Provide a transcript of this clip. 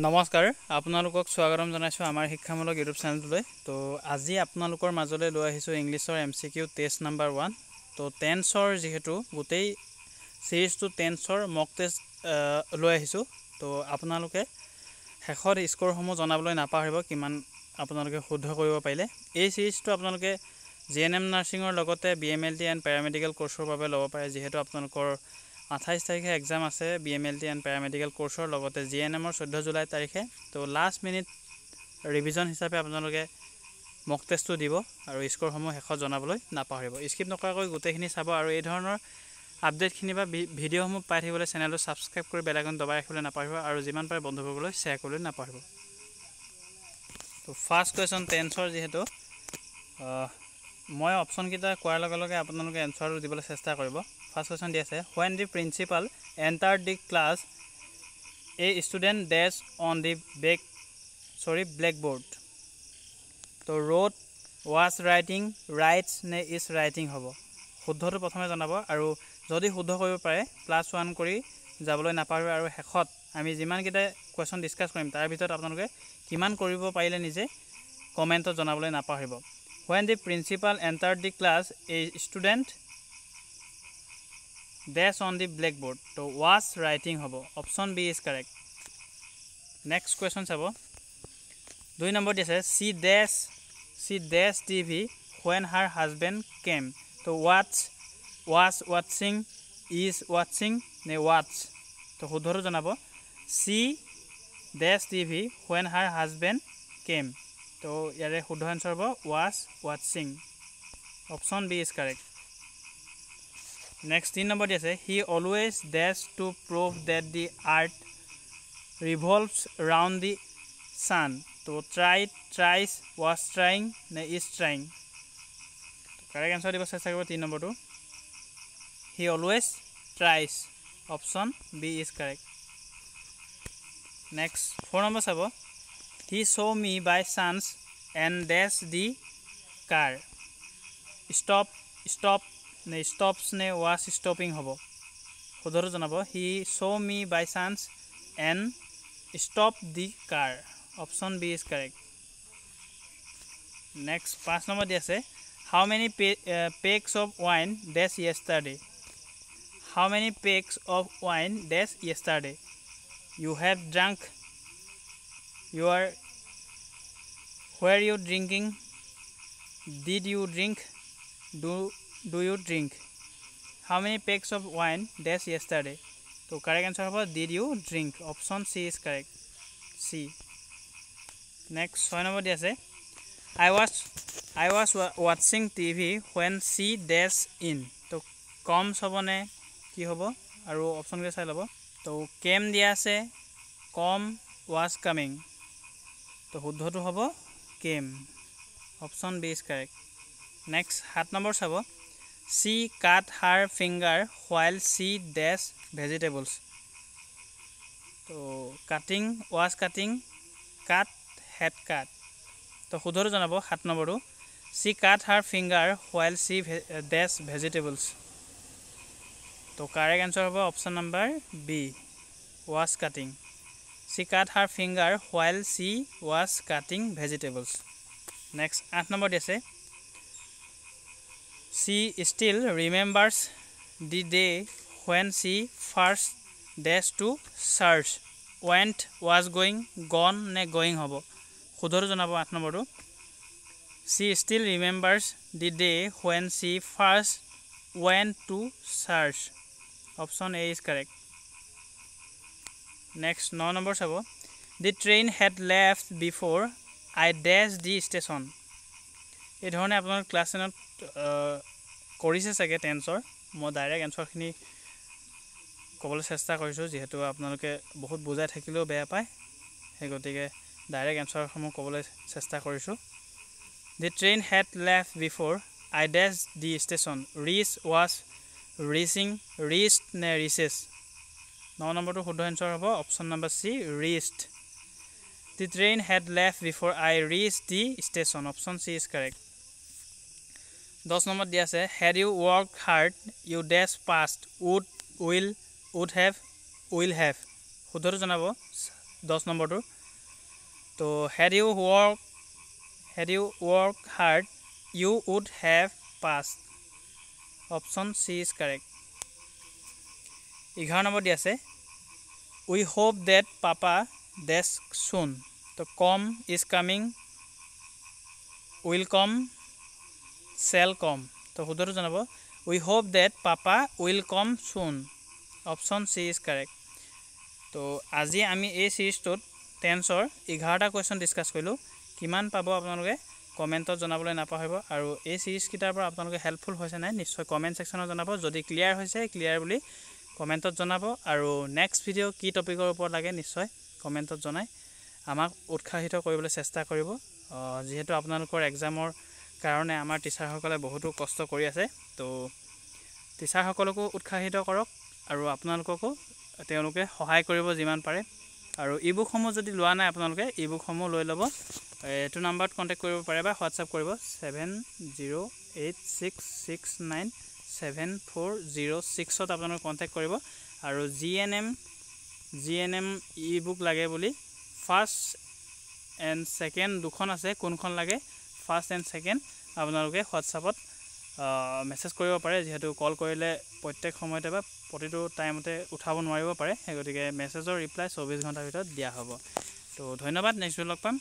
নমস্কাৰ আপোনালোকক স্বাগতম জনাইছো আমাৰ শিক্ষামূলক ইউটিউব চেনেলটোলৈ তো আজি আপোনালোকৰ মাজলৈ লৈ আহিছো ইংলিছৰ এমসিকিউ টেষ্ট নাম্বাৰ 1 তো টেন্সৰ যেহেতু গোটেই সিৰিজটো টেন্সৰ মক টেষ্ট লৈ আহিছো তো আপোনালোকে শেষৰ স্কোৰসমূহ জনাবলৈ নাপাহৰিব কিমান আপোনালোকে শুদ্ধ কৰিব পাৰিলে এই সিৰিজটো আপোনালোকে জিএনএম নাৰ্ছিঙৰ লগতে বিএমএলটি এণ্ড পেৰামেডিকেল কোৰ্ছৰ বাবে ল'ব পাৰে যেহেতু আপোনালোকৰ 28 তাৰিখে এক্সাম আছে বিএমএলটি এণ্ড পেৰামেডিকেল কোৰ্ছৰ লগতে জিএনএমৰ 14 জুলাই তাৰিখে তো লাষ্ট মিনিট ৰিভিজন হিচাপে আপোনালোকে মক টেষ্টটো দিব আৰু স্কোৰসমূহ শেষত জনাবলৈ নাপাহৰিব স্কিপ নকৰাকৈ গোটেইখিনি চাব আৰু এই ধৰণৰ আপডেটখিনি বা ভিডিঅ'সমূহ পাই থাকিবলৈ চেনেলটো ছাবস্ক্ৰাইব কৰি বেল আইকন দবাই ৰাখিবলৈ নাপাহৰিব আৰু যিমান পাৰে বন্ধুবৰ্গলৈ শ্বেয়াৰ কৰিবলৈ নাপাহৰিব তো ফাৰ্ষ্ট কুৱেশ্যন টেন্সৰ যেহেতু মই অপশ্যন কেইটা কোৱাৰ লগে লগে আপোনালোকে এনসাৰটো দিবলৈ চেষ্টা কৰিব ফাৰ্ষ্ট কুৱেশ্যন দি আছে when the principal entered the class a student dash on the blackboard তো wrote was writing writes নে is writing হ'ব শুদ্ধটো প্ৰথমে জনাব আৰু যদি শুদ্ধ কৰিব পাৰে +1 কৰি যাবলৈ নাপাহৰিব আৰু শেষত আমি যিমান কেইটা কুৱেশ্যন ডিসকাস কৰিম তাৰ ভিতৰত আপোনালোকে কিমান কৰিব পাৰিলে নিজে কমেন্টত জনাবলৈ নাপাহৰিব when the principal entered the class a student dash on the blackboard to was writing hobo option B is correct next question sabo 2 number is she dash TV when her husband came to was watching is watching ne watch to শুদ্ধটো জনাব she dash TV when her husband came to ইয়াৰে শুদ্ধ answer হ'ব was watching option B is correct next 3 number is he always dash to prove that the earth revolves around the sun to tries was trying ne is trying correct answer দিব চেষ্টা কৰিব 3 number to he always tries option B is correct next 4 number sabo he saw me by chance and dash the car stop ne stops ne was stopping hobo শুদ্ধটো জনাব he saw me by chance and stopped the car option B is correct next 5 number di ase how many packs of wine dash yesterday how many packs of wine dash yesterday you have drunk you are where you drinking did you drink do you drink how many packs of wine dash yesterday to correct answer hobo did you drink option C is correct C next 6 number di ase I was watching TV when she dash in to comes hobone ki hobo aru option ke sai lobo to came dia ase come was coming to শুদ্ধটো hobo came option B is correct next 7 number sabo she cut her finger while she dash vegetables to cutting was cutting cut had cut to শুদ্ধটো জনাব 7 নম্বৰটো she cut her finger while she dash vegetables to correct answer হ'ব option number B was cutting she cut her finger while she was cutting vegetables next 8 number di ase she still remembers the day when she first dashed to church went was going gone ne going hobo শুদ্ধটো জনাব 8 নম্বৰটো she still remembers the day when she first went to church option A is correct next 9 number sabo the train had left before I dashed the station এই ধৰণে আপোনাৰ class 10ত কৰিছে চাগে টেন্সৰ মই direct এনসাৰখিনি ক'বলৈ চেষ্টা কৰিছো যেহেতু আপোনালোকে বহুত বুজাই থাকিলেও বেয়া পায় সেই গতিকে ডাইৰেক্ট এনসাৰসমূহ ক'বলৈ চেষ্টা কৰিছো the train had left before I dashed the station reach was reaching reached ne reaches 9 নম্বৰটো শুদ্ধ আনসাৰ হ'ব option number C reached the train had left before I reached the station option C is correct 10 number দি আছে had you worked hard you dash past would will would have will have শুদ্ধটো জনাব 10 নম্বৰটো তো had you worked hard you would have passed option C is correct 11 number দি আছে we hope that papa dash soon তো come is coming will come shall come তো শুদ্ধটো জনাব we hope that papa will come soon option C is correct তো আজি আমি এই সিৰিজটোত টেন্সৰ 11টা question discuss কৰিলো কিমান পাব আপোনালোকে কমেন্টত জনাবলৈ নাপাহৰিব আৰু এই সিৰিজ কিটাৰ পৰা আপোনালোকে হেল্পফুল হৈছে নাই নিশ্চয় কমেন্ট সেকশনত জনাব যদি ক্লিয়াৰ হৈছে ক্লিয়াৰ বুলি কমেন্টত জনাব আৰু নেক্সট ভিডিও কি টপিকৰ ওপৰত লাগে নিশ্চয় কমেন্টত জনাই আমাক উৎসাহিত কৰিবলৈ চেষ্টা কৰিব যেহেতু আপোনালোকৰ এক্সামৰ কাৰণে আমাৰ টিচাৰ সকলে বহুতো কষ্ট কৰি আছে তো টিচাৰ সকলকো উৎসাহিত কৰক আৰু আপোনালোককো তেওঁলোকে সহায় কৰিব যিমান পাৰে আৰু ইবুক সমূহ যদি লোৱা নাই আপোনালোকে ইবুক সমূহ লৈ ল'ব এটো নম্বৰত কন্টাক্ট কৰিব পাৰে বা হোৱাটসএপ কৰিব 7086697406 ত আপোনালোকে কন্টাক্ট কৰিব আৰু জিএনএম ইবুক লাগে বুলি ফাৰ্স্ট এন্ড সেকেন্ড দুখন আছে কোনখন লাগে ফাৰ্স্ট এন্ড সেকেন্ড আপোনালোকে হোৱাটসএপত মেসেজ কৰিব পাৰে যেহেতু কল কৰিলে প্ৰত্যেক সময়তে বা প্ৰতিটো টাইমতে উঠাব নোৱাৰিব পাৰে হেগতিকে মেসেজৰ ৰিপ্লাই 24 ঘণ্টাৰ ভিতৰত দিয়া হ'ব তো ধন্যবাদ নেক্সট লগ পাম